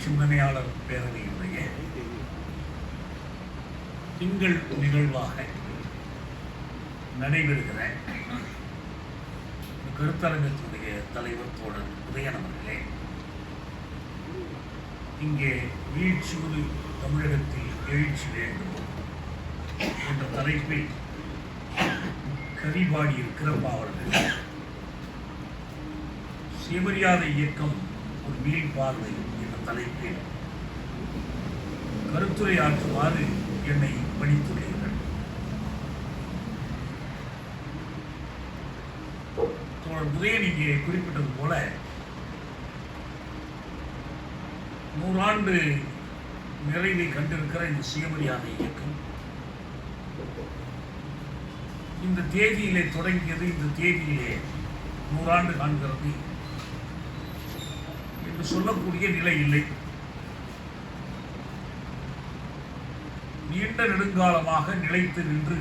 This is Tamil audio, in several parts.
சிந்தனையாளர் பேரவையினுடைய திங்கள் நிகழ்வாக நடைபெறுகிற கருத்தரங்கத்தினுடைய தலைவர் தோழர் உதயன் அவர்களே, இங்கே வீழ்ச்சியுறு தமிழகத்தில் எழுச்சி வேண்டும் என்ற தலைப்பில் கவிபாடி இருக்கிற பாவலர்கள் சுயமரியாதை இயக்கம் ஒரு மீள்பார்வை என்ற தலைப்பில் கருத்துரை ஆற்றுமாறு என்னை பணித்துள்ளீர்கள். தோழர் உதயன் இங்கே குறிப்பிட்டது போல 100 ஆண்டு நிறைவை கண்டிருக்கிற இந்த சுயமரியாதை இயக்கம் இந்த தேதியிலே தொடங்கியது, இந்த தேதியிலே 100 ஆண்டு காண்கிறது என்று சொல்லக்கூடிய நிலை இல்லை. நீண்ட நெடுங்காலமாக நிலைத்து நின்று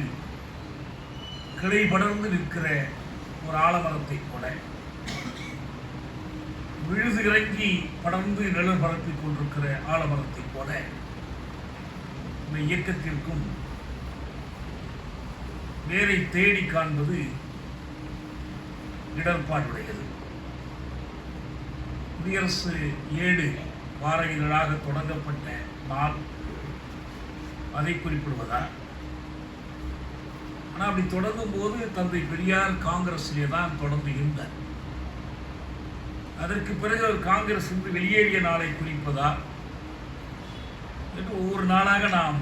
கிளை படர்ந்து நிற்கிற ஒரு ஆலமரத்தை போல, விழுது இறங்கி படர்ந்து நிழல் பரப்பிக் கொண்டிருக்கிற ஆலமரத்தை போல இந்த இயக்கத்திற்கும் வேரை தேடி காண்பது இடர்பாடுடையது. குடியரசு 7 வார இதழாக தொடங்கப்பட்ட நாள் அதை குறிப்பிடுவதா? ஆனால் அப்படி தொடங்கும் போது தந்தை பெரியார் காங்கிரஸிலே தான் தொடர்ந்து இருந்தார். அதற்கு பிறகு அவர் காங்கிரஸ் இருந்து வெளியேறிய நாளை குறிப்பதா என்று ஒவ்வொரு நாளாக நாம்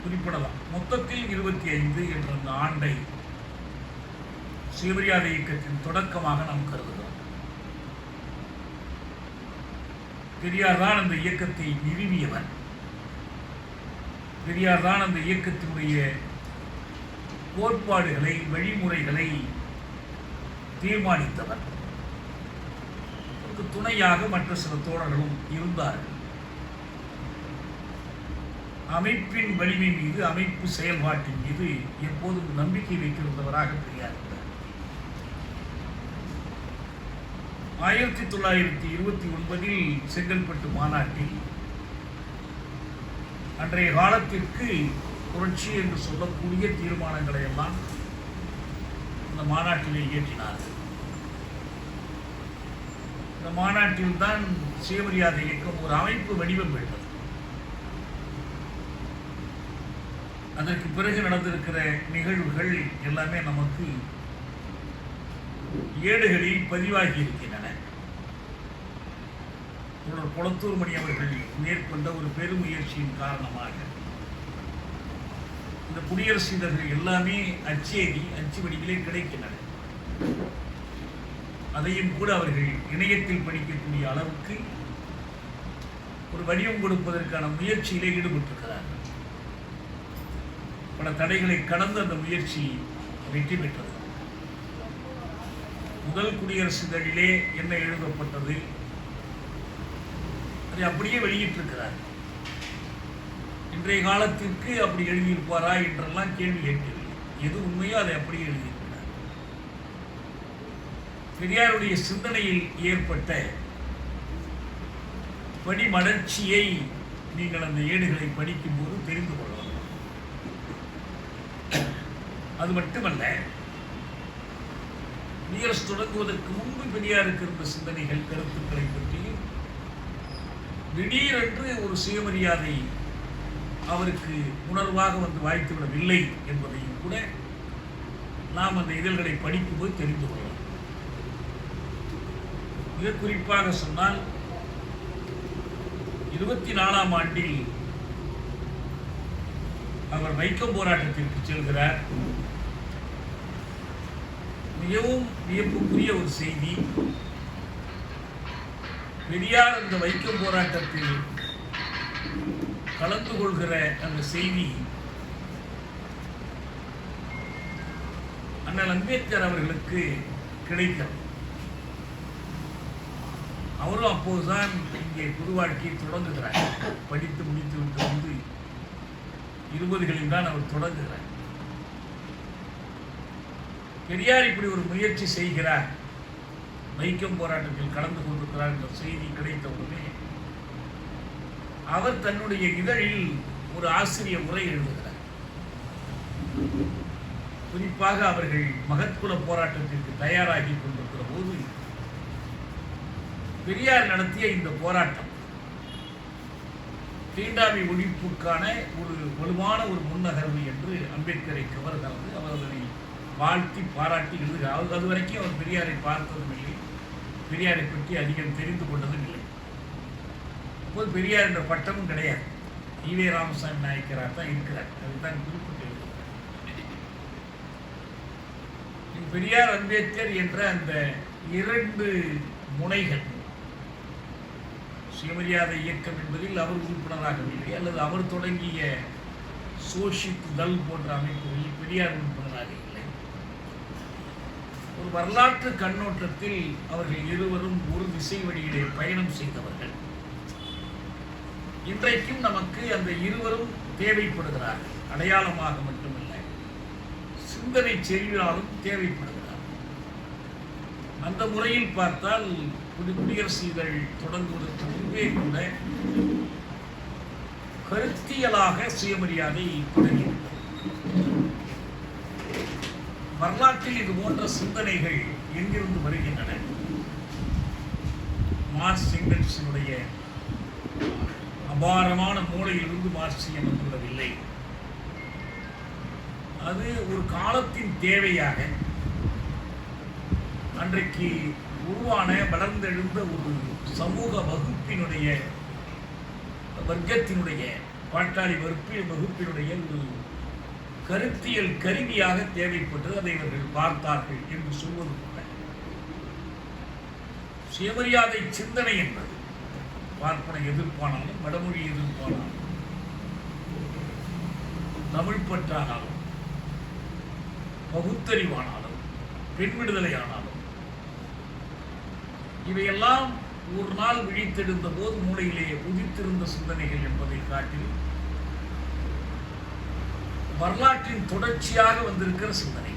குறிப்பிடலாம். மொத்தத்தில் 25 என்ற அந்த ஆண்டை சுயமரியாதை இயக்கத்தின் தொடக்கமாக நாம் கருதுகிறோம். பெரியார் தான் அந்த இயக்கத்தை நிறுவியவர். பெரியார் தான் அந்த இயக்கத்தினுடைய கோட்பாடுகளை, வழிமுறைகளை தீர்மானித்தவர். துணையாக மற்ற சில தோழர்களும் இருந்தார்கள். அமைப்பின் வலிமை மீது, அமைப்பு செயல்பாட்டின் மீது எப்போதும் நம்பிக்கை வைத்திருந்தவராக பெரியார் இருந்தார். 1929 செங்கல்பட்டு மாநாட்டில் அன்றைய காலத்திற்கு புரட்சி என்று சொல்லக்கூடிய தீர்மானங்களை எல்லாம் இந்த மாநாட்டிலே இயற்றினார்கள். இந்த மாநாட்டில் தான் சுயமரியாதை இயக்கம் ஒரு அமைப்பு வடிவம் பெற்றது. அதற்கு பிறகு நடந்திருக்கிற நிகழ்வுகள் எல்லாமே நமக்கு ஏடுகளில் பதிவாகி இருக்கின்றன. கொளத்தூர் மணி அவர்கள் மேற்கொண்ட ஒரு பெருமுயற்சியின் காரணமாக இந்த குடியரசு இதழ்கள் எல்லாமே அச்சு வடிவிலே கிடைக்கின்றன. அதையும் கூட அவர்கள் இணையத்தில் படிக்கக்கூடிய அளவுக்கு ஒரு வடிவம் கொடுப்பதற்கான முயற்சியிலே ஈடுபட்டிருக்கிறார்கள். பல தடைகளை கடந்து அந்த முயற்சி வெற்றி பெற்றது. முதல் குடியரசு இதழிலே என்ன எழுதப்பட்டது அதை அப்படியே வெளியிட்டிருக்கிறார். இன்றைய காலத்திற்கு அப்படி எழுதியிருப்பாரா என்றெல்லாம் கேள்வி கேட்கவில்லை. எது உண்மையோ அதை அப்படியே எழுதியிருக்கிறார். பெரியாருடைய சிந்தனையில் ஏற்பட்ட படிமலர்ச்சியை நீங்கள் அந்த ஏடுகளை படிக்கும் போது தெரிந்து கொள்ளலாம். அது மட்டுமல்ல, குடியரசு தொடங்குவதற்கு முன்பு பெரியாருக்கு இருந்த சிந்தனைகள், கருத்துக்களை பற்றியும் திடீரென்று ஒரு சுயமரியாதை அவருக்கு உணர்வாக வந்து வாய்த்துவிடவில்லை என்பதையும் கூட நாம் அந்த இதழ்களை படிக்கும்போது தெரிந்து கொள்ளலாம். மிக குறிப்பாக சொன்னால் 24ஆம் ஆண்டில் அவர் வைக்கம் போராட்டத்திற்கு செல்கிறார். மிகவும் வியப்புக்குரிய ஒரு செய்தி, பெரியார் அந்த வைக்கம் போராட்டத்தில் கலந்து கொள்கிற அந்த செய்தி அண்ணல் அம்பேத்கர் அவர்களுக்கு கிடைக்கிறது. அவரும் அப்போதுதான் இங்கே புது வாழ்க்கையை தொடங்குகிறார். படித்து முடித்து விட்டு வந்து 20களில் தான் அவர் தொடங்குகிறார். பெரியார் இப்படி ஒரு முயற்சி செய்கிறார், வைக்கம் போராட்டத்தில் கலந்து கொண்டிருக்கிறார் என்ற செய்தி கிடைத்தவுடனே அவர் தன்னுடைய இதழில் ஒரு ஆசிரிய உரை எழுதுகிறார். குறிப்பாக அவர்கள் மகத்குல போராட்டத்திற்கு தயாராகி கொண்டிருக்கிற போது பெரியார் நடத்திய இந்த போராட்டம் தீண்டாமை ஒழிப்புக்கான ஒரு வலுவான ஒரு முன்னகர்வு என்று அம்பேத்கரை கவர்கிறது. அவர் அதனை வாழ்த்தி பாராட்டி எழுதுகிறார். அது வரைக்கும் அவர் பெரியாரை பார்த்ததும் இல்லை, பெரியாரை பற்றி அதிகம் தெரிந்து கொண்டதும் இல்லை. அப்போது பெரியார் என்ற பட்டமும் கிடையாது. ஈவே ராமசாமி நாயக்கராக தான் இருக்கிறார். அதுதான் குறிப்பிட்டு எழுதுகிறார். பெரியார் அம்பேத்கர் என்ற அந்த இரண்டு முனைகள், சுயமரியாதை இயக்கம் என்பதில் அவர் உறுப்பினராகவில்லை, அல்லது அவர் தொடங்கிய சோஷித் தள் போன்ற அமைப்புகளில் பெரியார் உறுப்பினராக இல்லை. ஒரு வரலாற்று கண்ணோட்டத்தில் அவர்கள் இருவரும் ஒரு திசை வழியிலே பயணம் செய்தவர்கள். இன்றைக்கும் நமக்கு அந்த இருவரும் தேவைப்படுகிறார்கள். அடையாளமாக மட்டுமல்ல, சிந்தனை செறிவினாலும் தேவைப்படுகிறார். அந்த முறையில் பார்த்தால் குடியரசு இதழ் தொடங்குவதற்கு முன்பே கூட கருத்தியலாக சுயமரியாதை தொடங்கிவிட்டது. வரலாற்றில் இது போன்ற சிந்தனைகள் எங்கிருந்து வருகின்றன? மார்க்ஸ் எங்கெல்ஸினுடைய அபாரமான மூளையிலிருந்து மார்க்சியம் வந்துவிடவில்லை. அது ஒரு காலத்தின் தேவையாக அன்றைக்கு உருவான வளர்ந்தெழுந்த ஒரு சமூக வகுப்பினுடைய வர்க்கத்தினுடைய பாட்டாளி வகுப்பினுடைய ஒரு கருத்தியல் கருவியாக தேவைப்பட்டது. அதை இவர்கள் பார்த்தார்கள் என்று சொல்வது கூட சுயமரியாதை சிந்தனை என்பது பார்ப்பன எதிர்ப்பானாலும், வடமொழி எதிர்ப்பானாலும், தமிழ் பற்றானாலும், பகுத்தறிவானாலும், பெண் விடுதலை ஆனாலும், இவையெல்லாம் ஒரு நாள் விழித்தெழுந்த போது மூளையிலே உதித்திருந்த சிந்தனைகள் என்பதை காட்டி வரலாற்றின் தொடர்ச்சியாக வந்திருக்கிற சிந்தனை.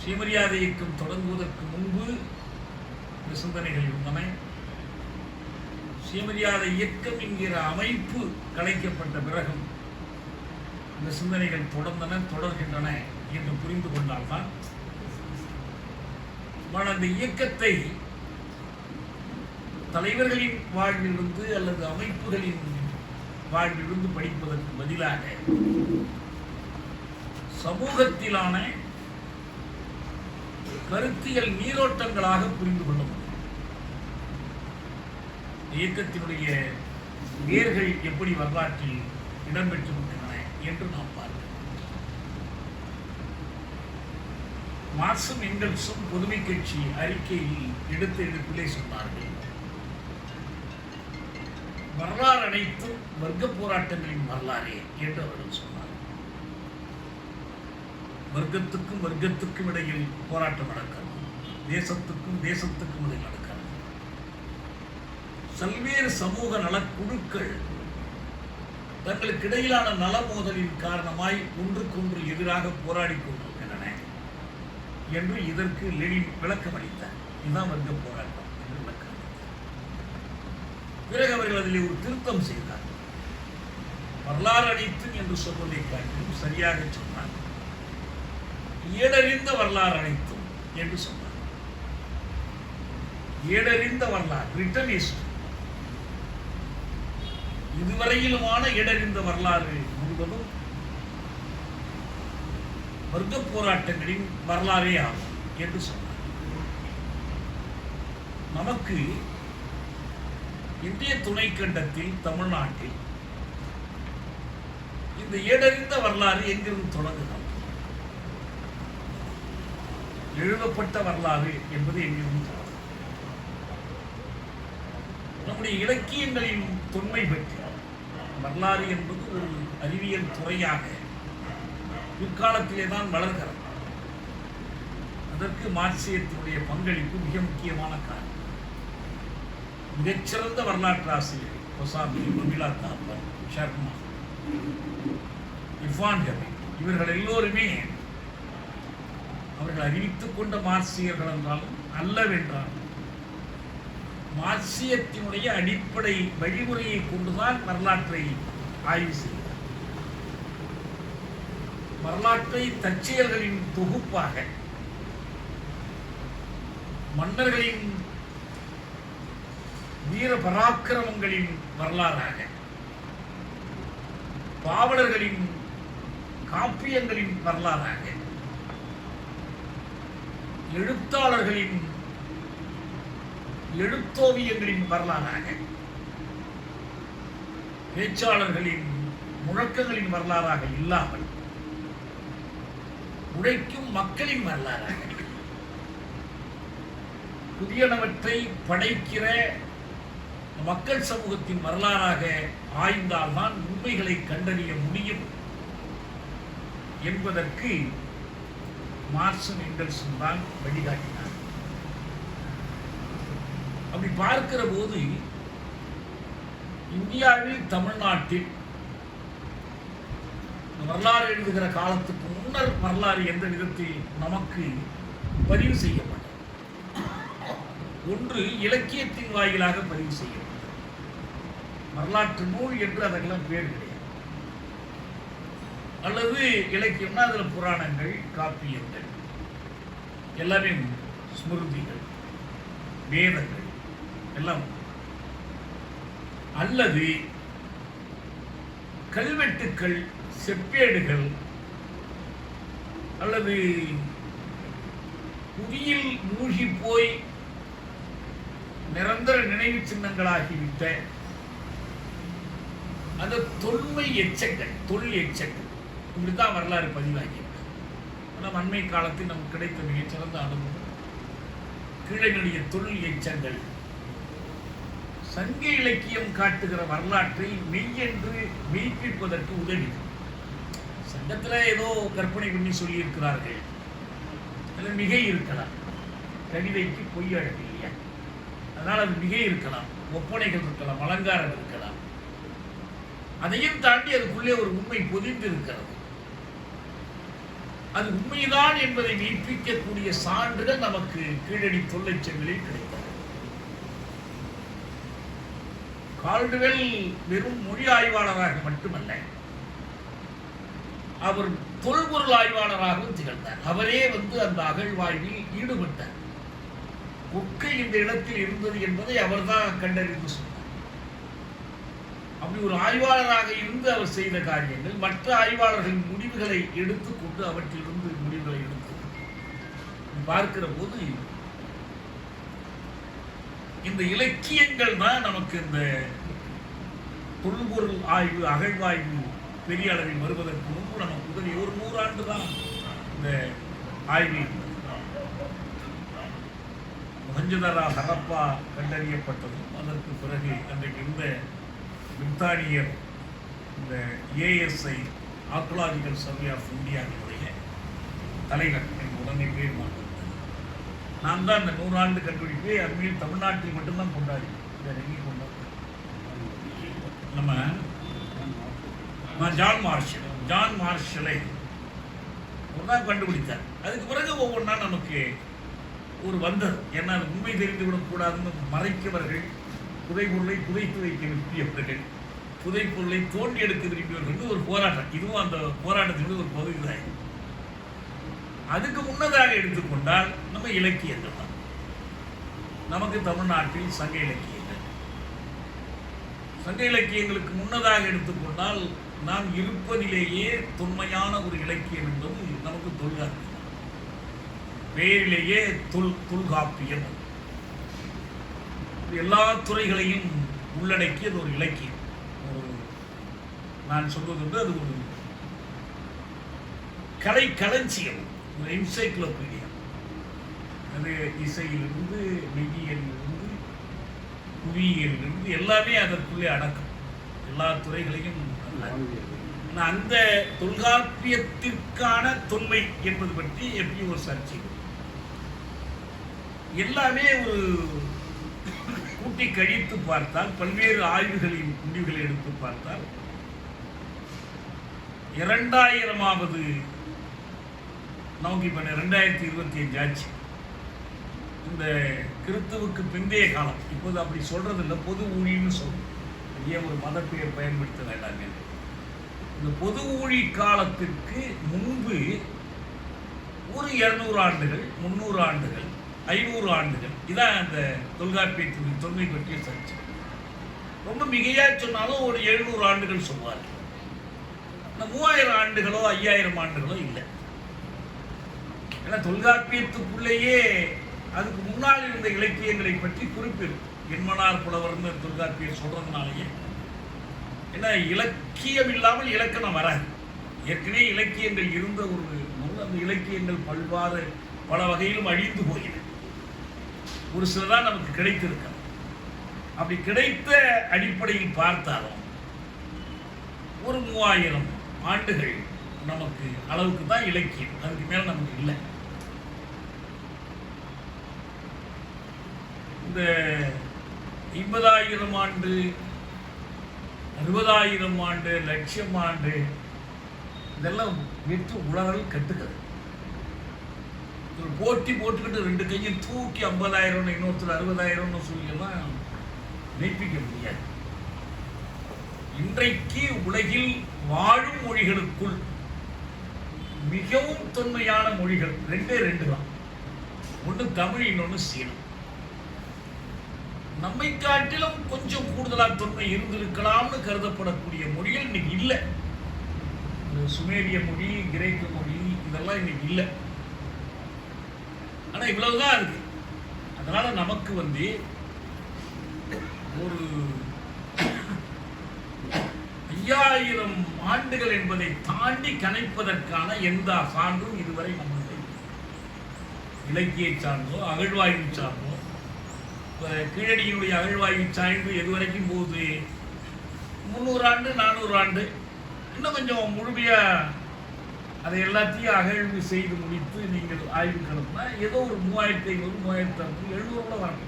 சுயமரியாதை இயக்கம் தொடங்குவதற்கு முன்பு இந்த சிந்தனைகள் இருந்தன. சுயமரியாதை இயக்கம் என்கிற அமைப்பு கலைக்கப்பட்ட பிறகும் இந்த சிந்தனைகள் தொடர்கின்றன என்று புரிந்து கொண்டால்தான் அந்த இயக்கத்தை தலைவர்களின் வாழ்விலிருந்து அல்லது அமைப்புகளின் வாழ்விலிருந்து படிப்பதற்கு பதிலாக சமூகத்திலான கருத்தியல் நீரோட்டங்களாக புரிந்து கொள்ள முடியும். இயக்கத்தினுடைய வேர்கள் எப்படி வரலாற்றில் இடம்பெற்றிருக்கின்றன என்று நாம் பார்க்கிறோம். மார்க்சும் எங்கெல்ஸும் பொதுமை கட்சி அறிக்கையில் எடுத்த எடுப்பிலே சொன்னார்கள், வரலாறு அனைத்தும் வர்க்க போராட்டங்களின் வரலாறே என்று அவர்கள் சொன்னார்கள். வர்க்கத்துக்கும் வர்க்கத்துக்கும் இடையில் போராட்டம் நடக்கிறது, தேசத்துக்கும் தேசத்துக்கும் இடையில் நடக்கிறது. பல்வேறு சமூக நலக்குழுக்கள் தங்களுக்கு இடையிலான நல மோதலின் காரணமாய் ஒன்றுக்கொன்று எதிராக போராடி கொண்டிருக்கின்றன என்று இதற்கு லெனின் விளக்கம் அளித்தார். இதுதான் வர்க்க போராட்டம் என்று விளக்கம். பிறகு அவர்கள் அதில் ஒரு திருத்தம் செய்தார். வரலாறு அனைத்தும் என்று சொல்வதை காட்டிலும் சரியாக சொன்னார், ஏடறிந்த வரலாறு அனைத்தும் என்று சொன்னார். ஏடறிந்த வரலாறு ரிட்டனிஸ்ட், இதுவரையிலுமான ஏடறிந்த வரலாறு முழுவதும் வர்க்க போராட்டங்களின் வரலாறே ஆகும் என்று சொன்னார். நமக்கு இந்திய துணைக்கண்டத்தில் தமிழ்நாட்டில் இந்த ஏடறிந்த வரலாறு எங்கிருந்து தொடங்குகிறது? எழுதப்பட்ட வரலாறு என்பது எங்கிருந்து தொடங்கும்? நம்முடைய இலக்கியங்களின் தொன்மை பற்றி வரலாறு என்பது ஒரு அறிவியல் துறையாக பிற்காலத்திலே தான் வளர்கிறது. அதற்கு மார்க்சியத்தினுடைய பங்களிப்பு மிக முக்கியமான காரணம். மிகச்சிறந்த வரலாற்று ஆசிரியர் கொசாமி, மமிலா தாப்பர், ஷர்மா, இர்ஃபான் கபி, இவர்கள் எல்லோருமே அவர்கள் அறிவித்துக் கொண்ட மார்க்சியர்கள் என்றாலும் அல்லவென்றாலும் மார்க்சியத்தினுடைய அடிப்படை வழிமுறையை கொண்டுதான் வரலாற்றை ஆய்வு செய்கிறார். வரலாற்றை தற்செயல்களின் தொகுப்பாக, மன்னர்களின் வீர பராக்கிரமங்களின் வரலாறாக, பாவலர்களின் காப்பியங்களின் வரலாறாக, எழுத்தாளர்களின் எழுத்தோவியங்களின் வரலாறாக, பேச்சாளர்களின் முழக்கங்களின் வரலாறாக இல்லாமல் உழைக்கும் மக்களின் வரலாறாக, புதியனவற்றை படைக்கிற மக்கள் சமூகத்தின் வரலாறாக ஆய்ந்தால்தான் உண்மைகளை கண்டறிய முடியும் என்பதற்கு மார்க்சும் எங்கெல்ஸும் தான் வழிகாட்டினார். அப்படி பார்க்கிற போது இந்தியாவில், தமிழ்நாட்டில் வரலாறு எழுதுகிற காலத்துக்கு முன்னர் வரலாறு எந்த விதத்தில் நமக்கு பதிவு செய்யப்பட்டது? ஒன்று, இலக்கியத்தின் வாயிலாக பதிவு செய்யப்பட்டது. வரலாற்று நூல் என்று அதெல்லாம் பேர் கிடையாது. அல்லது இலக்கியம்னா அதில் புராணங்கள், காப்பியங்கள் எல்லாமே ஸ்மிருதிகள், வேதங்கள் எல்லாம். அல்லது கல்வெட்டுக்கள், செப்பேடுகள், அல்லது புவியில் மூழ்கி போய் நிரந்தர நினைவு சின்னங்களாகிவிட்ட அந்த தொன்மை எச்சங்கள், தொல் எச்சங்கள், இப்படித்தான் வரலாறு பதிவாகிவிட்டது. ஆனால் அண்மை காலத்தில் நமக்கு கிடைத்த மிகச்சிறந்த அனுபவம் கீழனுடைய தொல் எச்சங்கள் சங்க இலக்கியம் காட்டுகிற வரலாற்றை மெய்யென்று மெய்ப்பிப்பதற்கு உதவி. சங்கத்தில் ஏதோ கற்பனை பண்ணி சொல்லியிருக்கிறார்கள், அதில் மிகை இருக்கலாம். கவிதைக்கு பொய் அழகு இல்லையா? அதனால் அது மிகை இருக்கலாம், ஒப்பனைகள் இருக்கலாம், அலங்காரம் இருக்கலாம். அதையும் தாண்டி அதுக்குள்ளே ஒரு உண்மை பொதிந்து இருக்கிறது. அது உண்மைதான் என்பதை மெய்ப்பிக்கக்கூடிய சான்றுகள் நமக்கு கீழடி தொல்லைச்சங்களில் கிடைத்தது. கால்டுவெல் வெறும் மொழி ஆய்வாளராக மட்டுமல்ல, அவர் தொல்பொருள் ஆய்வாளராகவும் திகழ்ந்தார். அவரே அந்த அகழ்வாய்வில் ஈடுபட்டார். கொக்கை இந்த இடத்தில் இருந்தது என்பதை அவர்தான் கண்டறிந்து சொன்னார். அப்படி ஒரு ஆய்வாளராக இருந்து அவர் செய்த காரியங்கள் மற்ற ஆய்வாளர்களின் முடிவுகளை எடுத்துக்கொண்டு அவற்றிலிருந்து முடிவுகளை எடுத்து பார்க்கிற போது இந்த இலக்கியங்கள் தான் நமக்கு இந்த தொல்பொருள் ஆய்வு, அகழ்வாய்வு பெரிய அளவில் வருவதற்கு முன்பு நமக்கு உதவி. ஒரு 100 ஆண்டு தான் இந்த ஆய்வு. மொஹஞ்சதாரோ, ஹரப்பா கண்டறியப்பட்டதும் அதற்கு பிறகு அன்றைக்கு இருந்த பிரித்தானியர் இந்த ஏஎஸ்ஐ, ஆர்கியாலஜிக்கல் சர்வே ஆஃப் இந்தியாவினுடைய தலைவர் எனக்கு உடனே பேர் மாற்றிருந்தது. நான் தான் இந்த 100 ஆண்டு கண்டுபிடிப்பை அருமையில் தமிழ்நாட்டில் மட்டும்தான் கொண்டாடி. இதை எங்கே கொண்டாடி நம்ம ஜான் மார்ஷலை தான் கண்டுபிடித்தார். அதுக்கு பிறகு ஒவ்வொன்றா நமக்கு ஒரு வந்தது. ஏன்னா அது உண்மை தெரிந்து விடக்கூடாதுன்னு மறைக்கவர்கள், புதைப்பொருளை புதைத்து வைக்க விரும்பியவர்கள், புதைப்பொருளை தோண்டி எடுக்க விரும்பியவர்கள் ஒரு போராட்டம். இதுவும் அந்த போராட்டத்தினுடைய ஒரு பகுதி தான். அதுக்கு முன்னதாக எடுத்துக்கொண்டால் நம்ம இலக்கியங்கள் தான். நமக்கு தமிழ்நாட்டில் சங்க இலக்கியங்கள், சங்க இலக்கியங்களுக்கு முன்னதாக எடுத்துக்கொண்டால் நாம் இருப்பதிலேயே தொன்மையான ஒரு இலக்கியம் என்பது நமக்கு தொல்காப்பியம். பெயரிலேயே தொல்காப்பியம். எல்லா துறைகளையும் உள்ளடக்கியது ஒரு இலக்கியம். நான் சொல்வது அது ஒரு கலை களஞ்சியம், ஒரு என்சைக்ளோபீடியா. அது இசையிலிருந்து, மெய்யியலிலிருந்து, புவியியலிலிருந்து எல்லாமே அதற்குள்ளே அடக்கம். எல்லா துறைகளையும். அந்த தொல்காப்பியத்திற்கான தொன்மை என்பது பற்றி எப்படியும் ஒரு சர்ச்சை. எல்லாமே ஒரு கூட்டி கழித்து பார்த்தால், பல்வேறு ஆய்வுகளின் முடிவுகளை எடுத்து பார்த்தால் 2000வது நமக்கு இப்போ 2025 ஆச்சு. இந்த கிறிஸ்துவுக்கு பிந்தைய காலம். இப்போது அப்படி சொல்றது இல்லை, பொது ஊழின்னு சொல்லும். ஏன் ஒரு மத பெயர் பயன்படுத்த வேண்டாங்க. இந்த பொது ஊழி காலத்திற்கு முன்பு ஒரு 200 ஆண்டுகள், 300 ஆண்டுகள், 500 ஆண்டுகள், இதான் அந்த தொல்காப்பியத்தின் தொன்மை பற்றிய சர்ச்சை. ரொம்ப மிகையா சொன்னாலும் ஒரு 700 ஆண்டுகள் சொல்வார். இந்த 3000 ஆண்டுகளோ 5000 ஆண்டுகளோ இல்லை. ஏன்னா தொல்காப்பியத்துக்குள்ளேயே அதுக்கு முன்னால் இருந்த இலக்கியங்களை பற்றி குறிப்பிடும். என்மனார் புலவர்னு தொல்காப்பியர் சொல்றதுனாலேயே, ஏன்னா இலக்கியம் இல்லாமல் இலக்கணம் வராது. ஏற்கனவே இலக்கியங்கள் இருந்த ஒரு நூல். அந்த இலக்கியங்கள் பல வகையிலும் அழிந்து போயின. ஒரு சிலதான் நமக்கு கிடைத்திருக்க. அப்படி கிடைத்த அடிப்படையில் பார்த்தாலும் ஒரு 3000 ஆண்டுகள் நமக்கு அளவுக்கு தான் இலக்கியம். அதுக்கு மேல நமக்கு இல்லை. இந்த 50,000 ஆண்டு, 60,000 ஆண்டு, லட்சம் ஆண்டு, இதெல்லாம் வெற்று உலகில் கட்டுக்கிறது. ஒரு போட்டி போட்டுக்கிட்டு 2 கையும் தூக்கி 50,000 இன்னொருத்தர் 60,000 சொல்லியெல்லாம் மெய்ப்பிக்க முடியாது. இன்றைக்கு உலகில் வாழும் மொழிகளுக்குள் மிகவும் தொன்மையான மொழிகள் 2 தான். ஒன்று தமிழ், இன்னொன்று சீனம். நம்மை காட்டிலும் கொஞ்சம் கூடுதலாக தொன்மை இருந்திருக்கலாம்னு கருதப்படக்கூடிய மொழிகள் இன்னைக்கு இல்லை. சுமேரிய மொழி, கிரேக்க மொழி, இதெல்லாம் இன்னைக்கு இல்லை. ஆனா இவ்வளவுதான் இருக்கு. அதனால நமக்கு ஒரு 5000 ஆண்டுகள் என்பதை தாண்டி கணிப்பதற்கான எந்த சான்றும் இதுவரை நம்மளுடைய இலக்கிய சான்றோ அகழ்வாய்வு சான்றோ, கீழடியினுடைய அகழ்வாய்வு சாய்ந்து எதுவரைக்கும் போகுது? 300 ஆண்டு, 400 ஆண்டு. இன்னும் கொஞ்சம் முழுமையா அதை எல்லாத்தையும் அகழ்வு செய்து முடித்து நீங்கள் ஆய்வு கணக்குனா ஏதோ ஒரு 3500, 3600, 700 கூட வரணும்.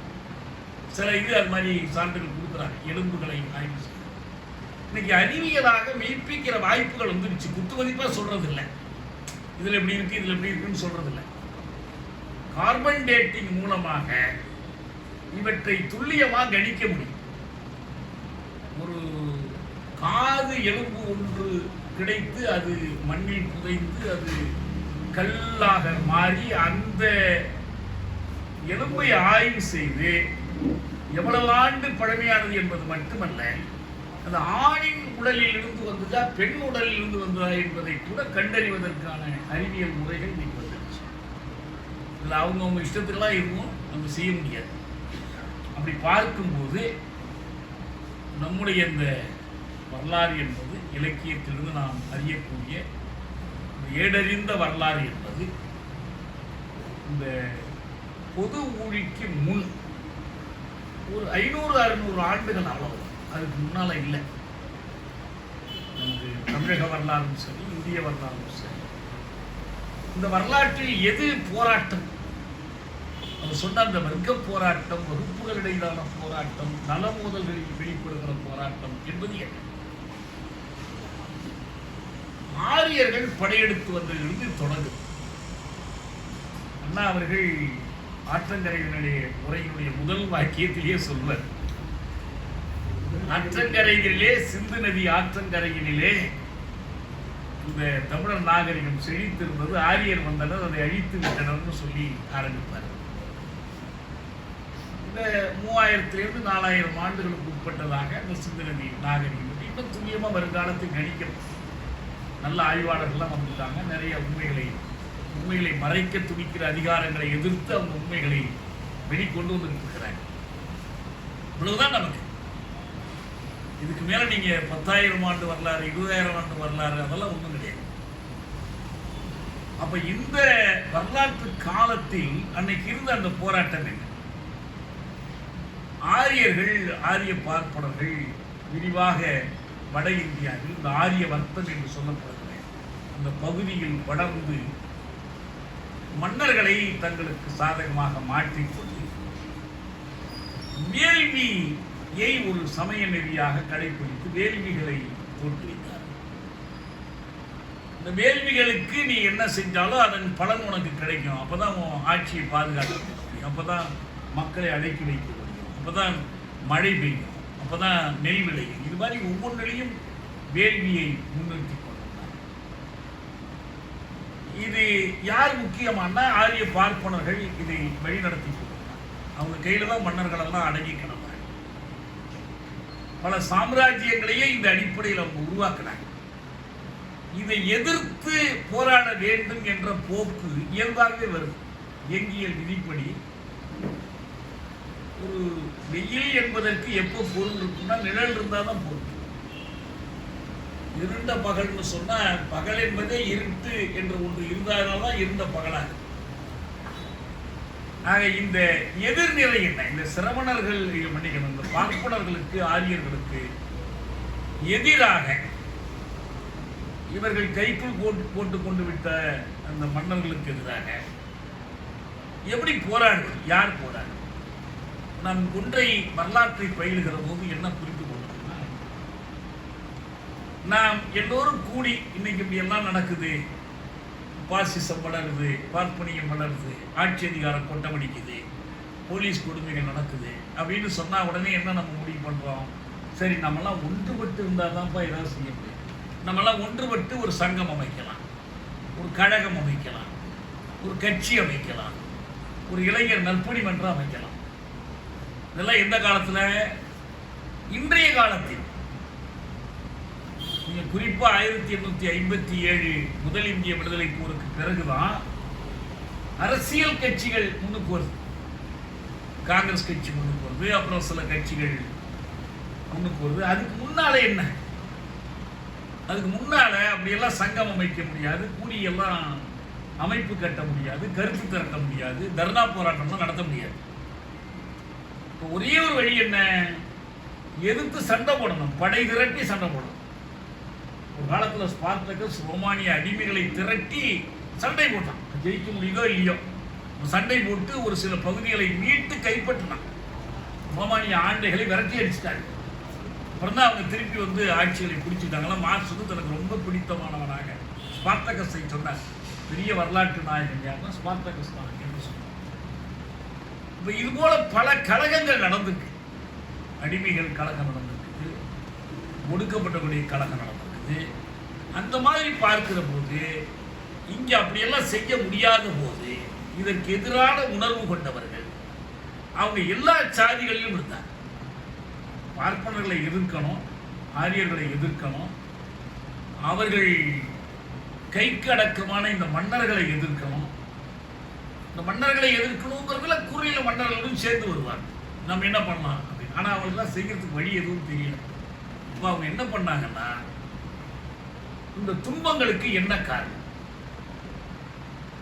சில அது மாதிரி சான்றுகள் கொடுக்குறாங்க, எலும்புகளை ஆய்வு செய்ய. இன்னைக்கு அறிவியலாக மெய்ப்பிக்கிற வாய்ப்புகள் வந்துருச்சு. குத்து மதிப்பா சொல்றது இல்லை, இதுல எப்படி இருக்கு, இதுல எப்படி இருக்குன்னு சொல்றது இல்லை. கார்பன் டேட்டிங் மூலமாக இவற்றை துல்லியமாக கணிக்க முடியும். ஒரு காது எலும்பு ஒன்று கிடைத்து அது மண்ணில் புதைந்து அது கல்லாக மாறி அந்த எலும்பை ஆய்வு செய்து எவ்வளவு ஆண்டு பழமையானது என்பது மட்டுமல்ல, அது ஆணின் உடலில் இருந்து வந்ததா பெண் உடலில் இருந்து வந்ததா என்பதை கூட கண்டறிவதற்கான அறிவியல் முறைகள் இன்னைக்கு வந்துருச்சு. இதில் அவங்கவுங்க இஷ்டத்துக்கெல்லாம் இருக்கும், நம்ம செய்ய முடியாது. அப்படி பார்க்கும்போது நம்முடைய இந்த வரலாறு என்பது இலக்கியத்திலிருந்து நாம் அறியக்கூடிய ஏடறிந்த வரலாறு என்பது இந்த பொது ஊழிக்கு முன் ஒரு 500-600 ஆண்டுகள் அவ்வளவு. அதுக்கு முன்னால இல்லை. நமக்கு தமிழக வரலாறும் சரி, இந்திய வரலாறும் சரி, இந்த வரலாற்றில் எது போராட்டம்? அவர் சொன்ன அந்த வர்க்க போராட்டம், வகுப்புகளிடையிலான போராட்டம், நலமோதல்களில் வெளிப்படுகிற போராட்டம் என்பது என்ன? ஆரியர்கள் படையெடுத்து வந்ததிலிருந்து தொடங்கும். அண்ணா அவர்கள் ஆற்றங்கரையினுடைய உரையினுடைய முதல் வாக்கியத்திலேயே சொல்வர், ஆற்றங்கரையிலே, சிந்து நதி ஆற்றங்கரையிலே இந்த தமிழர் நாகரிகம் செழித்திருந்தது, ஆரியர் வந்தனர், அதை அழித்து விட்டனர் சொல்லி ஆரம்பிப்பார். இந்த 3000 to 4000 ஆண்டுகளுக்கு உட்பட்டதாக அந்த சிந்து நதி நாகரிகம் இன்னும் துல்லியமா வருங்காலத்தில் கணிக்கும். நல்ல ஆய்வாளர்கள்லாம் வந்துட்டாங்க. நிறைய உண்மைகளை மறைக்க துடிக்கிற அதிகாரங்களை எதிர்த்து அவங்க உண்மைகளை வெளிக்கொண்டு வந்துருக்கிறாங்க. இவ்வளவுதான் நமக்கு. இதுக்கு மேல நீங்க 10,000 ஆண்டு வரலாறு, 20,000 ஆண்டு வரலாறு, அதெல்லாம் ஒண்ணும் கிடையாது. அப்ப இந்த வரலாற்று காலத்தில் அன்னைக்கு இருந்த அந்த போராட்டம் என்ன? ஆரியர்கள், ஆரிய பார்ப்பனர்கள் விரிவாக வட இந்தியாவில் இந்த ஆரிய வர்த்தம் என்று சொல்லப்படுகிற அந்த பகுதியில் வளர்ந்து மன்னர்களை தங்களுக்கு சாதகமாக மாற்றிக்கொண்டு வேள்வியை ஒரு சமய நெறியாக கடைபிடித்து வேள்விகளை தோற்றுவித்தார். இந்த வேள்விகளுக்கு நீ என்ன செஞ்சாலும் அதன் பலன் உனக்கு கிடைக்கும். அப்பதான் உன் ஆட்சியை பாதுகாக்க முடியும். அப்பதான் மக்களை அடக்கி வைக்க முடியும், அப்போதான் மழை பெய்யும், அப்போதான் நெல் விளையும். இது மாதிரி ஒவ்வொன்றிலையும் வேள்வியை முன்னிறுத்தி கொண்டிருந்தார். இது யார் முக்கியமான ஆரிய பார்ப்பனர்கள் இதை வழிநடத்தி கொண்டிருந்தார். அவங்க கையில தான் மன்னர்களெல்லாம் அடங்கி கிடந்தாங்க. பல சாம்ராஜ்யங்களையே இந்த அடிப்படையில் அவங்க உருவாக்கினாங்க. இதை எதிர்த்து போராட வேண்டும் என்ற போக்கு இயல்பாகவே வருது. இயங்கியல் விதிப்படி ஒரு வெயில் என்பதற்கு எப்போ பொருள் இருக்குன்னா நிழல் இருந்தால் தான் பொருள். இருண்ட பகல்னு சொன்னா பகல் என்பதே இருட்டு என்று ஒன்று இருந்தால்தான் இருண்ட பகலாக. ஆக இந்த எதிர்நிலை என்ன? இந்த சிரமணர்கள் மன்னிக்கணும், இந்த பார்ப்பனர்களுக்கு ஆரியர்களுக்கு எதிராக இவர்கள் கைக்குள் போட்டு கொண்டு விட்ட அந்த மன்னர்களுக்கு எதிராக எப்படி போராடுவது? யார் போராடுவது? நாம் ஒன்றை வரலாற்றை பயிலுகிற போது என்ன புரிந்து கொள்ளணும்னா, நாம் எல்லோரும் கூடி இன்னைக்கு இப்படி எல்லாம் நடக்குது, பாசிசம் வளருது, பார்ப்பனியம் வளருது, ஆட்சி அதிகாரம் கொட்டமடிக்குது, போலீஸ் கொடுமைகள் நடக்குது அப்படின்னு சொன்னா உடனே என்ன நம்ம முடிவு பண்றோம்? சரி, நம்மலாம் ஒன்றுபட்டு இருந்தால் தான்ப்பா ஏதாவது செய்ய முடியும். நம்மளாம் ஒன்றுபட்டு ஒரு சங்கம் அமைக்கலாம், ஒரு கழகம் அமைக்கலாம், ஒரு கட்சி அமைக்கலாம், ஒரு இளைஞர் நற்பணி மன்றம் அமைக்கலாம். இதெல்லாம் எந்த காலத்துல? இன்றைய காலத்தில். நீங்க குறிப்பா 1857 முதல் இந்திய விடுதலை போருக்கு பிறகுதான் அரசியல் கட்சிகள் முன்னுக்கு வருது. காங்கிரஸ் கட்சி முன்னுக்கு வருது, அப்புறம் சில கட்சிகள் முன்னுக்கு வருது. அதுக்கு முன்னால என்ன? அதுக்கு முன்னால அப்படியெல்லாம் சங்கம் அமைக்க முடியாது, கூடியெல்லாம் அமைப்பு கட்ட முடியாது, கருத்து திரட்ட முடியாது, தர்ணா போராட்டம்லாம் நடத்த முடியாது. ஒரே ஒரு வழி என்ன? எதிர்த்து சண்டை போடணும், படை திரட்டி சண்டை போடணும். ஒரு காலத்தில் ஸ்பார்டகஸ் ரோமானிய அடிமைகளை திரட்டி சண்டை போட்டான். ஜெயிக்க முடியுதோ இல்லையோ, சண்டை போட்டு ஒரு சில பகுதிகளை மீட்டு கைப்பற்றினான். ரோமானிய ஆண்டைகளை விரட்டி அடிச்சிட்டாங்க. அப்புறம் தான் அவங்க திருப்பி வந்து ஆட்சிகளை பிடிச்சிட்டாங்களா. மார்க்ஸ் தனக்கு ரொம்ப பிடித்தமானவனாக ஸ்பார்டகஸை சொன்னார். பெரிய வரலாற்று நாயகன் யாருன்னா ஸ்பார்டகஸ் தான் என்று சொன்னார். இப்போ இது போல பல கழகங்கள் நடந்திருக்கு. அடிமைகள் கழகம் நடந்திருக்கு, ஒடுக்கப்பட்டவருடைய கழகம் நடந்திருக்கு. அந்த மாதிரி பார்க்கிற போது இங்கே அப்படியெல்லாம் செய்ய முடியாத போது இதற்கு எதிரான உணர்வு கொண்டவர்கள் அவங்க எல்லா சாதிகளிலும் இருந்தாங்க. பார்ப்பனர்களை எதிர்க்கணும், ஆரியர்களை எதிர்க்கணும், அவர்கள் கைக்கு அடக்கமான இந்த மன்னர்களை எதிர்க்கணும். இந்த மன்னர்களை எதிர்க்கணுங்கிறதுல குறியில மன்னர்களும் சேர்ந்து வருவாங்க. நம்ம என்ன பண்ணலாம் அப்படின்னு. ஆனால் அவங்களுக்குலாம் செய்யறதுக்கு வழி எதுவும் தெரியல. இப்போ அவங்க என்ன பண்ணாங்கன்னா, இந்த துன்பங்களுக்கு என்ன காரணம்,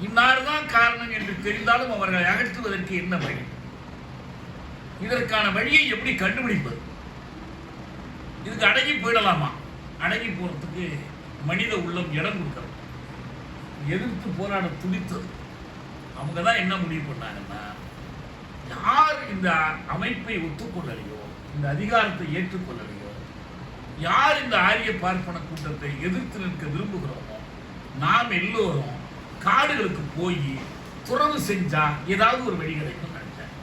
இன்னார்தான் காரணம் என்று தெரிந்தாலும் அவர்களை அகற்றுவதற்கு என்ன வழி, இதற்கான வழியை எப்படி கண்டுபிடிப்பது, இதுக்கு அடங்கி போயிடலாமா? அடங்கி போறதுக்கு மனித உள்ளம் இடம் கொடுக்கணும். எதிர்த்து போராட துடித்தது. அவங்க தான் என்ன முடிவு பண்ணாங்கன்னா, யார் இந்த அமைப்பை ஒத்துக்கொள்ளலையோ, இந்த அதிகாரத்தை ஏற்றுக்கொள்ளலையோ, யார் இந்த ஆரிய பார்ப்பன கூட்டத்தை எதிர்த்து நிற்க விரும்புகிறோமோ, நாம் எல்லோரும் காடுகளுக்கு போய் துறவு செஞ்சா ஏதாவது ஒரு வழி கிடைக்கும் நினைச்சாங்க.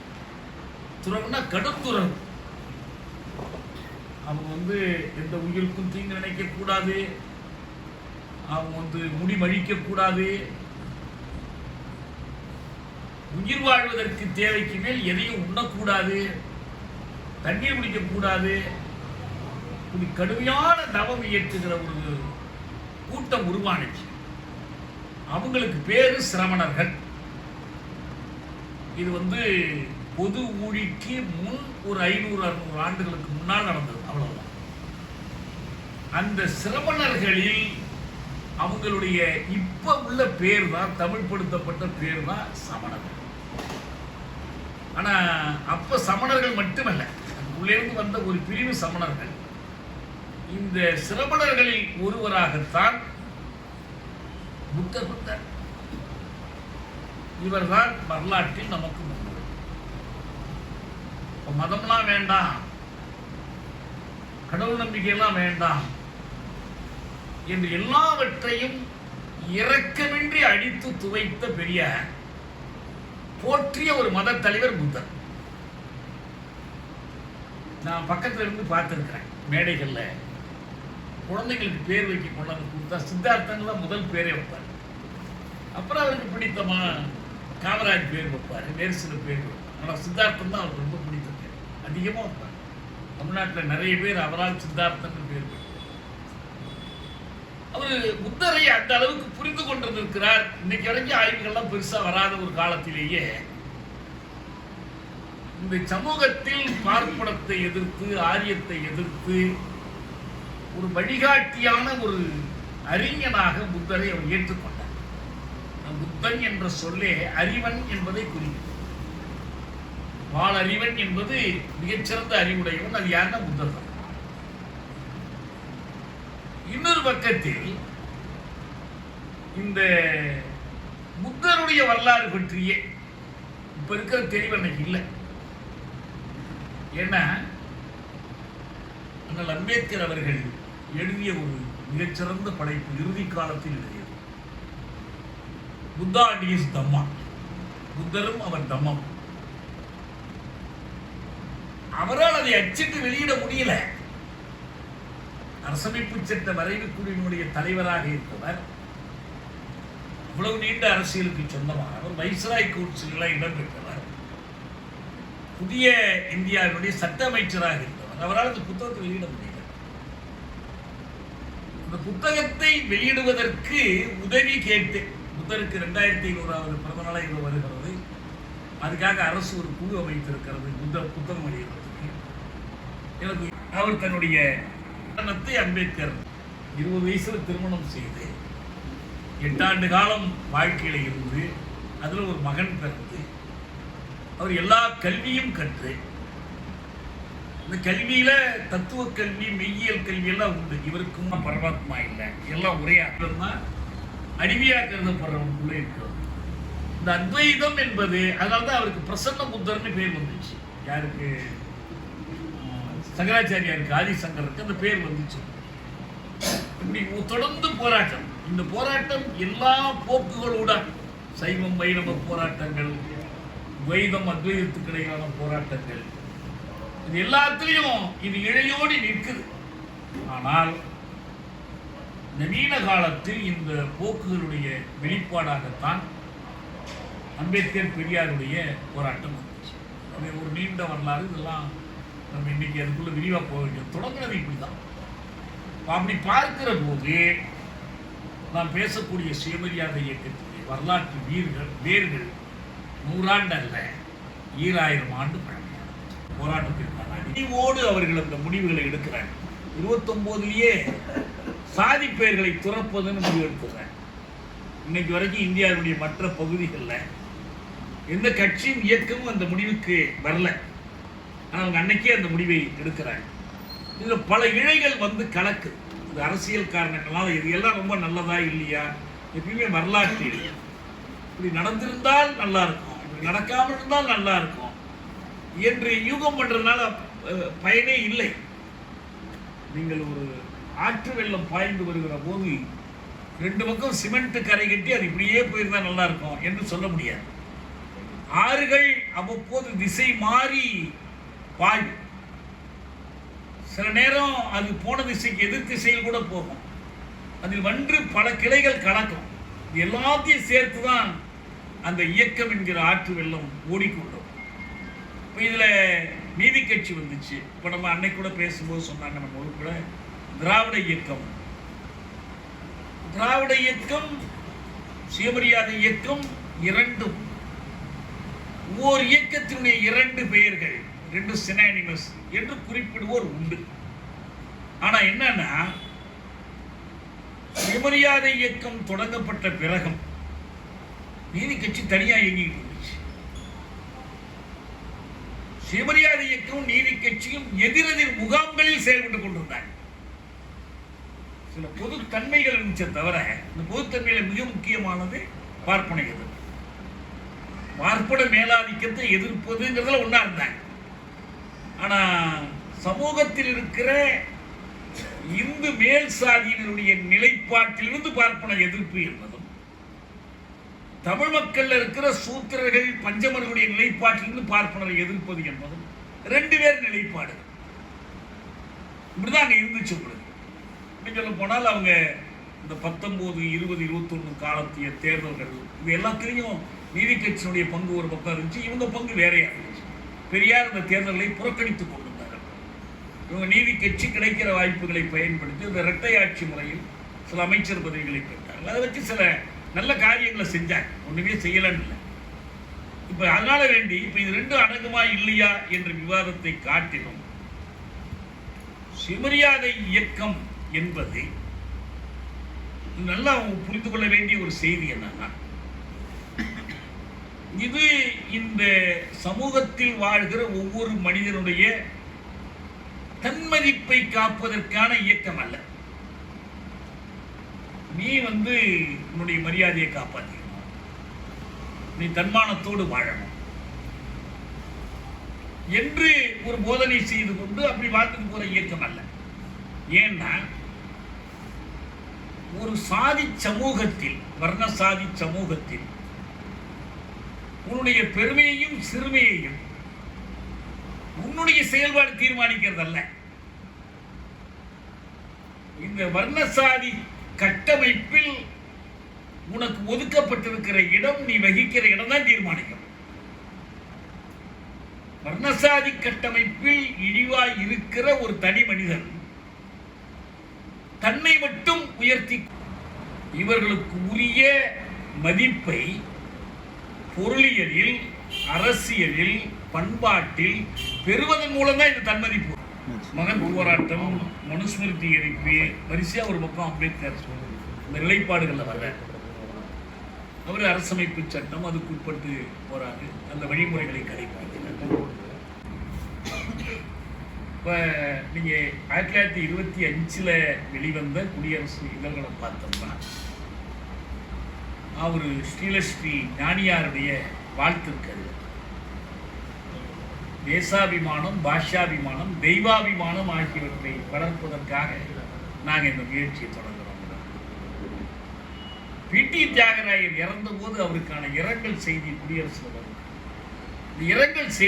துறவுனா கடுத்துறவு. அவங்க வந்து எந்த உயிருக்கும் தீங்கு நினைக்க கூடாது, அவங்க வந்து முடிமழிக்க கூடாது, உயிர் வாழ்வதற்கு தேவைக்கு மேல் எதையும் உண்ணக்கூடாது, தண்ணீர் குடிக்கக்கூடாது. இப்படி கடுமையான தவம் இயற்றுகிற ஒரு கூட்டம் உருவானுச்சு. அவங்களுக்கு பேரு சிரமணர்கள். இது வந்து பொது ஊழிக்கு முன் ஒரு 500-600 ஆண்டுகளுக்கு முன்னால் நடந்தது. அவ்வளவுதான். அந்த சிரமணர்களில் அவங்களுடைய இப்ப உள்ள பேர் தான், தமிழ்படுத்தப்பட்ட பேர் தான் சமணர்கள். ஆனா அப்ப சமணர்கள் மட்டுமல்ல, உள்ளே இருந்து வந்த ஒரு பிரிவு சமணர்கள். இந்த சிரமணர்களில் ஒருவராகத்தான் புத்தர். இவர்தான் வரலாற்றில் நமக்கு முன்னுரை. மதம்லாம் வேண்டாம், கடவுள் நம்பிக்கையெல்லாம் வேண்டாம் என்று எல்லாவற்றையும் இரக்கமின்றி அடித்து துவைத்த பெரிய போற்றிய ஒரு மத தலைவர் புத்தர். நான் பக்கத்துல இருந்து பார்த்துருக்கிறேன். மேடைகள்ல குழந்தைகளுக்கு பேர் வைக்க கொண்டாந்து கொடுத்தா சித்தார்த்தன் தான் முதல் பேரே வைப்பார். அப்புறம் அவருக்கு பிடித்தமா காமராஜ் பேர் வைப்பார், வேறு சில பேர் வைப்பார். ஆனால் சித்தார்த்தன் தான் அவருக்கு ரொம்ப பிடித்த பேர், அதிகமாக வைப்பார். தமிழ்நாட்டில் நிறைய பேர் அவரால் சித்தார்த்தன் பேர் வைப்பார். அவர் புத்தரை அந்த அளவுக்கு புரிந்து கொண்டிருக்கிறார். இன்னைக்கு வரைக்கும் ஆய்வுகள்லாம் பெருசா வராத ஒரு காலத்திலேயே இந்த சமூகத்தில் பார்ப்பனத்தை எதிர்த்து, ஆரியத்தை எதிர்த்து ஒரு வழிகாட்டியான ஒரு அறிஞனாக புத்தரை அவர் ஏற்றுக்கொண்டார். புத்தன் என்ற சொல்லே அறிவன் என்பதை குறிக்கும். வாளறிவன் என்பது மிகச்சிறந்த அறிவுடையவன். அது யாருன்னா புத்தர் தான். இன்னொரு பக்கத்தில் இந்த புத்தருடைய வரலாறு பற்றியே இப்ப இருக்கிற தெளிவு எனக்கு இல்லை. ஏன்னா அண்ணல் அம்பேத்கர் அவர்கள் எழுதிய ஒரு மிகச்சிறந்த படைப்பு இறுதி காலத்தில் எழுதியது புத்தா அண்ட் ஹிஸ் தம்மா. புத்தரும் அவர் தம்மம். அவரால் அதை அச்சிட்டு வெளியிட முடியல. அரசமைப்பு சட்ட வரைவு குழுவினுடைய தலைவராக இருந்தவர், அவ்வளவு நீண்ட அரசியலுக்கு சொந்தமானவர், வைஸ்ராய் கவுன்சிலில் இடம்பெற்றவர், புதிய இந்தியாவினுடைய சட்ட அமைச்சராக இருந்தவர். அவரால் இந்த புத்தகத்தை வெளியிட முடியல. இந்த புத்தகத்தை வெளியிடுவதற்கு உதவி கேட்டு புத்தருக்கு 2500வது பிறந்த நாளை வருகிறது. அதுக்காக அரசு ஒரு குழு அமைத்திருக்கிறது புத்தகம் வெளியிடுவதற்கு. எனக்கு அவர் தன்னுடைய அம்பேத்கர் 20 வயசுல திருமணம் செய்து 8 ஆண்டு காலம் வாழ்க்கையில இருந்து அதுல ஒரு மகன் பிறந்து அவர் எல்லா கல்வியும் கற்று, இந்த கல்வியில தத்துவ கல்வி, மெய்யியல் கல்வி எல்லாம் உண்டு. இவருக்கும் பரமாத்மா இல்லை, எல்லாம் ஒரே தான் அடிமையாக கருதப்படுறவங்களுக்குள்ள இருக்கிறது. இந்த அத்வைதம் என்பது, அதனால்தான் அவருக்கு பிரசன்ன புத்தர்னு பேர் வந்துச்சு. யாருக்கு? சங்கராச்சாரியாருக்கு, ஆதிசங்கருக்கு அந்த பேர் வந்துச்சு. இப்படி தொடர்ந்து போராட்டம். இந்த போராட்டம் எல்லா போக்குகளோட, சைவம் வைணவ போராட்டங்கள், துவைதம் அத்வைதத்துக்கு இடையிலான போராட்டங்கள், இது எல்லாத்திலையும் இது இழையோடி நிற்குது. ஆனால் நவீன காலத்தில் இந்த போக்குகளுடைய வெளிப்பாடாகத்தான் அம்பேத்கர் பெரியாருடைய போராட்டம் வந்துச்சு. அது ஒரு நீண்ட வரலாறு. இதெல்லாம் நம்ம இன்னைக்கு அதுக்குள்ள விரிவாக போக வேண்டியது. தொடங்குறது இப்படிதான். அப்படி பார்க்கிற போது நாம் பேசக்கூடிய சுயமரியாதை இயக்கத்துடைய வரலாற்று வேர்கள் 100 ஆண்டு அல்ல, 2000 ஆண்டு பழமையான போராட்டத்திற்கான அறிவோடு அவர்கள் அந்த முடிவுகளை எடுக்கிறாங்க. 29லேயே சாதி பெயர்களை துறப்பதுன்னு முடிவு எடுத்துறாங்க. இன்னைக்கு வரைக்கும் இந்தியாவுடைய மற்ற பகுதிகளில் எந்த கட்சியும் இயக்கமும் அந்த முடிவுக்கு வரல. ஆனால் அவங்க அன்னைக்கே அந்த முடிவை எடுக்கிறாங்க. இதில் பல இழைகள் வந்து கலக்கு. இது அரசியல் காரணங்களால் இது எல்லாம் ரொம்ப நல்லதா இல்லையா? எப்பயுமே வரலாற்றில் இப்படி நடந்திருந்தால் நல்லா இருக்கும், இப்படி நடக்காமல் இருந்தால் நல்லா இருக்கும் என்று யூகம் பண்றதுனால பயனே இல்லை. நீங்கள் ஒரு ஆற்று வெள்ளம் பாய்ந்து வருகிற போது 2 பக்கம் சிமெண்ட் கரை கட்டி அது இப்படியே போயிருந்தா நல்லா இருக்கும் என்று சொல்ல முடியாது. ஆறுகள் அவ்வப்போது திசை மாறி பாயும். சில நேரம் அது போன திசைக்கு எதிர் திசையில் கூட போகும். அதில் வன்று பல கிளைகள் கலக்கும். எல்லாத்தையும் சேர்த்து தான் அந்த இயக்கம் என்கிற ஆற்று வெள்ளம் ஓடிக்கொள்ளும். இப்போ இதில் நீதி கட்சி வந்துச்சு. இப்போ நம்ம அன்னைக்கு கூட பேசும்போது சொன்னாங்க, நம்ம ஒரு கூட திராவிட இயக்கம், திராவிட இயக்கம், சுயமரியாதை இயக்கம் இரண்டும் ஒவ்வொரு இயக்கத்தினுடைய 2 பெயர்கள், 2 சினானிமஸ் என்று குறிப்பிடுவோர் உண்டு. ஆனா என்னன்னா, சுயமரியாதை இயக்கம் தொடங்கப்பட்ட பிறகும் நீதி கட்சி தனியா இயங்கிட்டு இருந்துச்சு. சுயமரியாதை இயக்கம் நீதி கட்சியும் எதிரெதிர் முகாம்களில் செயல்பட்டுக் கொண்டிருந்தாங்க. சில பொதுத்தன்மைகள் இருந்துச்சே தவிர, இந்த பொதுத்தன்மையில மிக முக்கியமானது பார்ப்பன எதிர்ப்பு. பார்ப்பன மேலாதிக்கத்தை எதிர்ப்பதுங்கிறதுல ஒன்றா இருந்தாங்க. ஆனா சமூகத்தில் இருக்கிற இந்து மேல் சாதியினருடைய நிலைப்பாட்டிலிருந்து பார்ப்பன எதிர்ப்பு என்பதும், தமிழ் மக்கள் இருக்கிற சூத்திரர்கள் பஞ்சமர்களுடைய நிலைப்பாட்டிலிருந்து பார்ப்பனரை எதிர்ப்பது என்பதும் 2 பேர் நிலைப்பாடு. இப்படிதான் அங்கே இருந்துச்சு உங்களுக்கு. இன்னும் சொல்ல போனால் அவங்க இந்த 19, 20, 21 காலத்திய தேர்தல்கள் இது எல்லாத்திலையும் நீதி கட்சியினுடைய பங்கு ஒரு பக்கம் இருந்துச்சு, இவங்க பங்கு வேறையா இருந்துச்சு. பெரியார் இந்த தேர்தலை புறக்கணித்துக் கொண்டிருந்தார். இவங்க நீதி கட்சி கிடைக்கிற வாய்ப்புகளை பயன்படுத்தி இந்த இரட்டை ஆட்சி முறையில் சில அமைச்சர் பதவிகளை பெற்றார்கள். அதை வச்சு சில நல்ல காரியங்களை செஞ்சாங்க, ஒண்ணுமே செய்யலன்னு இல்லை. இப்ப அதனால வேண்டி இப்ப இது ரெண்டும் அடங்குமா இல்லையா என்ற விவாதத்தை காட்டிலும் சுயமரியாதை இயக்கம் என்பது நல்லா புரிந்து கொள்ள வேண்டிய ஒரு செய்தி என்னன்னா, இது இந்த சமூகத்தில் வாழ்கிற ஒவ்வொரு மனிதனுடைய தன்மதிப்பை காப்பதற்கான இயக்கம் அல்ல. நீ உன்னுடைய மரியாதையை காப்பாற்றிக்கணும், நீ தன்மானத்தோடு வாழணும் என்று ஒரு போதனை செய்து கொண்டு அப்படி வாழ்த்துக்கு போற இயக்கம் அல்ல. ஏன்னா ஒரு சாதி சமூகத்தில், வர்ண சாதி சமூகத்தில் உன்னுடைய பெருமையையும் சிறுமையையும் உன்னுடைய செயல்பாடு தீர்மானிக்கிறது அல்ல. இந்த வர்ணசாதி கட்டமைப்பில் உனக்கு ஒதுக்கப்பட்டிருக்கிற இடம், நீ வகிக்கிற இடம் தான் தீர்மானிக்கும். வர்ணசாதி கட்டமைப்பில் இழிவாய் இருக்கிற ஒரு தனி மனிதன் தன்னை மட்டும் உயர்த்தி இவர்களுக்கு உரிய மதிப்பை பொருளியலில், அரசியலில், பண்பாட்டில் பெறுவதன் மூலம் தான் இந்த தன்மதிப்பு. மகன் போராட்டம், மனுஸ்மிருதி எரிப்பு, வரிசையா ஒரு பக்கம் அம்பேத்கர் இந்த நிலைப்பாடுகளில் வர அவர் அரசமைப்பு சட்டம் அதுக்கு உட்பட்டு போறாரு, அந்த வழிமுறைகளை கடைபிடிக்கிறார். இப்போ நீங்கள் 1925 வெளிவந்த குடியரசு இதழ்களை பார்த்தோம்னா அவர் ஸ்ரீலஸ்ரீ ஞானியாருடைய வாழ்த்துக்கள் தேசாபிமானம், பாஷாபிமானம், தெய்வாபிமானம் ஆகியவற்றை வளர்ப்பதற்காக நாங்கள் இந்த முயற்சியை தொடங்குறோம். பி.டி. தியாகராயர் இறந்த போது அவருக்கான இரங்கல் செய்தி குடியரசுல வரும். இந்த இரங்கல் செய்தி